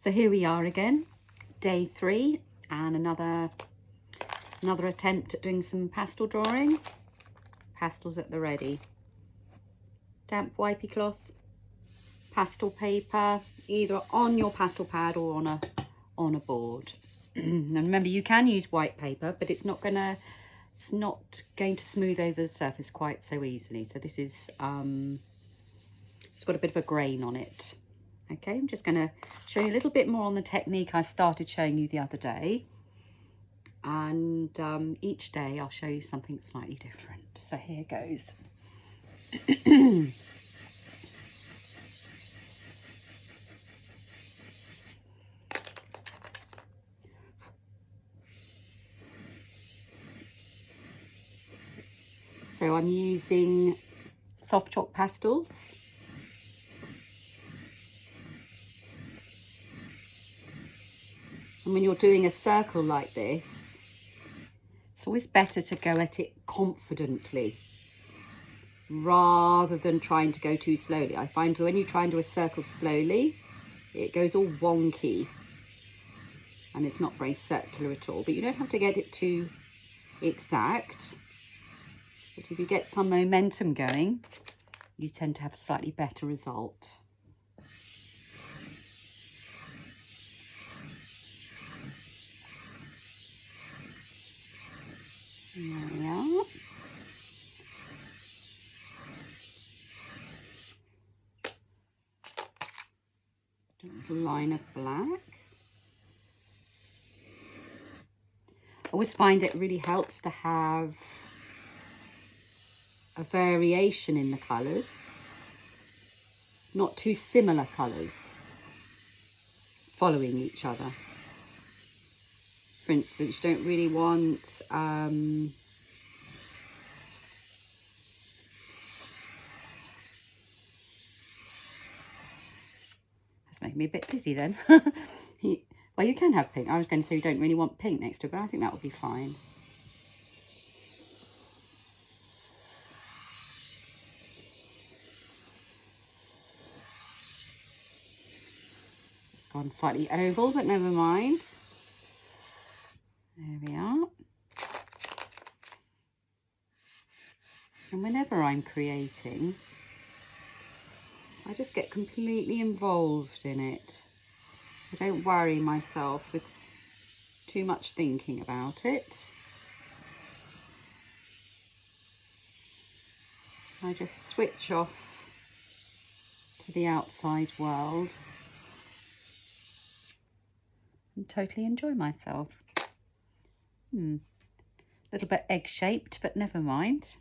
So here we are again, day 3, and another attempt at doing some pastel drawing. Pastels at the ready. Damp wipey cloth, pastel paper, either on your pastel pad or on a board. And remember, you can use white paper, but it's not going to smooth over the surface quite so easily. So this is it's got a bit of a grain on it. Okay, I'm just going to show you a little bit more on the technique I started showing you the other day. And each day I'll show you something slightly different. So here goes. So I'm using soft chalk pastels. And when you're doing a circle like this, it's always better to go at it confidently rather than trying to go too slowly. I find when you try and do a circle slowly, it goes all wonky and it's not very circular at all. But you don't have to get it too exact. But if you get some momentum going, you tend to have a slightly better result. There we are. Do a little line of black. I always find it really helps to have a variation in the colours, not too similar colours following each other. For instance, you don't really want that's making me a bit dizzy then. Well, you can have pink. I was going to say you don't really want pink next to it, but I think that would be fine. It's gone slightly oval, but never mind. There we are. And whenever I'm creating, I just get completely involved in it. I don't worry myself with too much thinking about it. I just switch off to the outside world and totally enjoy myself. A little bit egg-shaped, but never mind.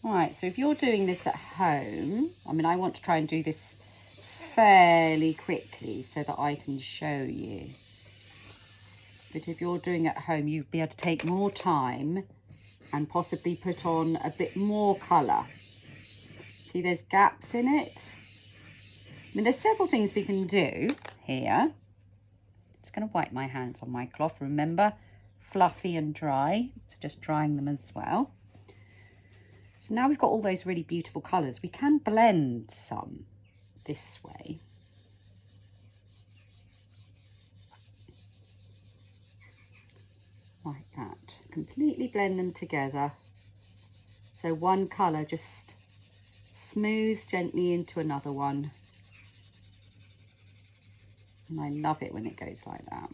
Right, so if you're doing this at home, I mean, I want to try and do this fairly quickly so that I can show you. But if you're doing it at home, you'd be able to take more time and possibly put on a bit more colour. See, there's gaps in it. I mean, there's several things we can do here. Just going to wipe my hands on my cloth. Remember, fluffy and dry. So just drying them as well. So now we've got all those really beautiful colours. We can blend some this way. Like that. Completely blend them together. So one colour just smooths gently into another one. And I love it when it goes like that.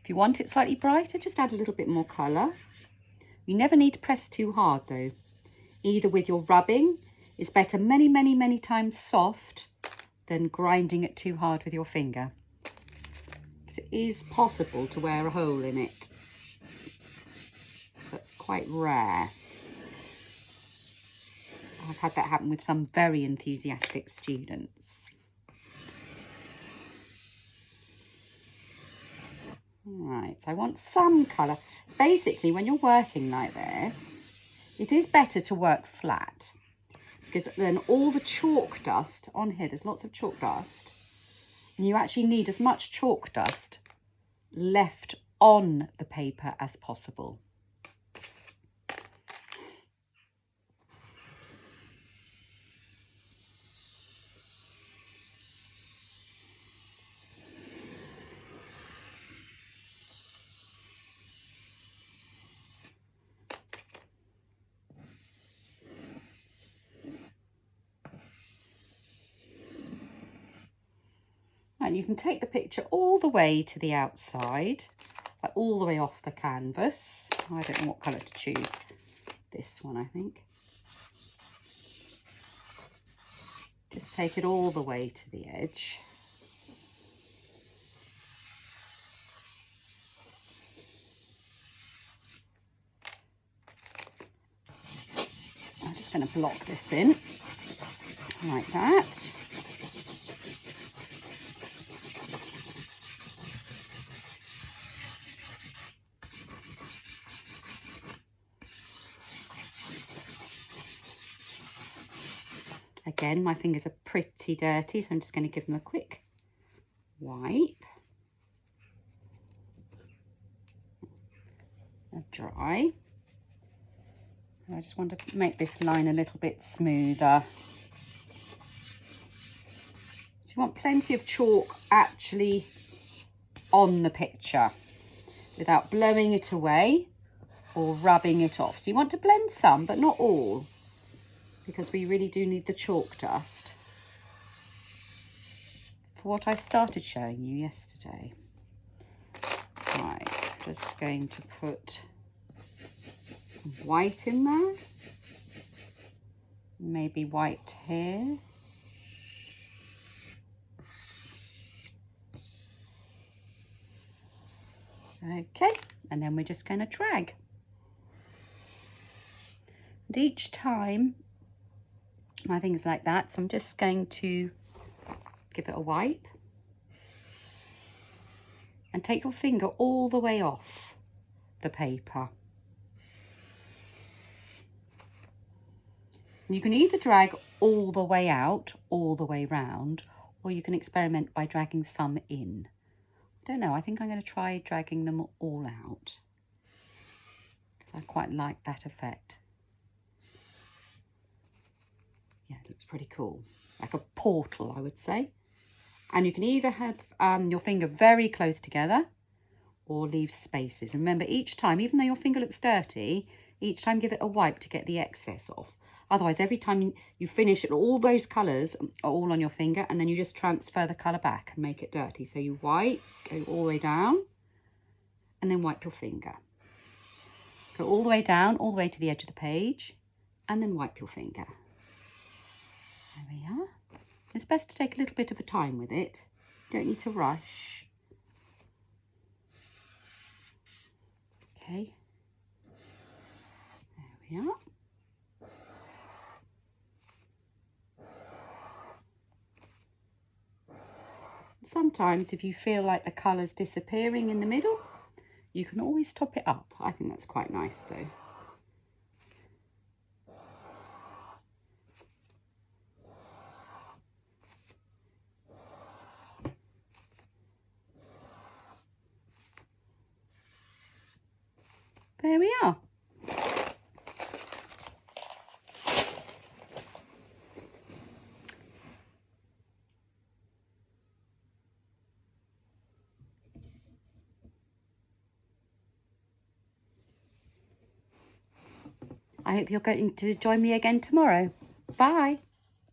If you want it slightly brighter, just add a little bit more colour. You never need to press too hard though. Either with your rubbing, it's better many times soft than grinding it too hard with your finger. Because it is possible to wear a hole in it, but quite rare. I've had that happen with some very enthusiastic students. Right, so I want some colour. Basically, when you're working like this, it is better to work flat, because then all the chalk dust on here, there's lots of chalk dust, and you actually need as much chalk dust left on the paper as possible. And you can take the picture all the way to the outside, like all the way off the canvas. I don't know what colour to choose. This one, I think. Just take it all the way to the edge. I'm just going to block this in like that. Again, my fingers are pretty dirty, so I'm just going to give them a quick wipe. A dry. I just want to make this line a little bit smoother. So you want plenty of chalk actually on the picture without blowing it away or rubbing it off. So you want to blend some, but not all, because we really do need the chalk dust for what I started showing you yesterday. Right, just going to put some white in there, maybe white here. Okay, and then we're just going to drag. And each time, my things like that, so I'm just going to give it a wipe. And take your finger all the way off the paper. You can either drag all the way out, all the way round, or you can experiment by dragging some in. I don't know, I think I'm going to try dragging them all out, because I quite like that effect. Yeah, it looks pretty cool. Like a portal, I would say. And you can either have your finger very close together or leave spaces. And remember, each time, even though your finger looks dirty, each time give it a wipe to get the excess off. Otherwise, every time you finish it, all those colours are all on your finger, and then you just transfer the colour back and make it dirty. So you wipe, go all the way down, and then wipe your finger. Go all the way down, all the way to the edge of the page, and then wipe your finger. There we are. It's best to take a little bit of a time with it. You don't need to rush. Okay. There we are. Sometimes if you feel like the colour's disappearing in the middle, you can always top it up. I think that's quite nice though. There we are. I hope you're going to join me again tomorrow. Bye.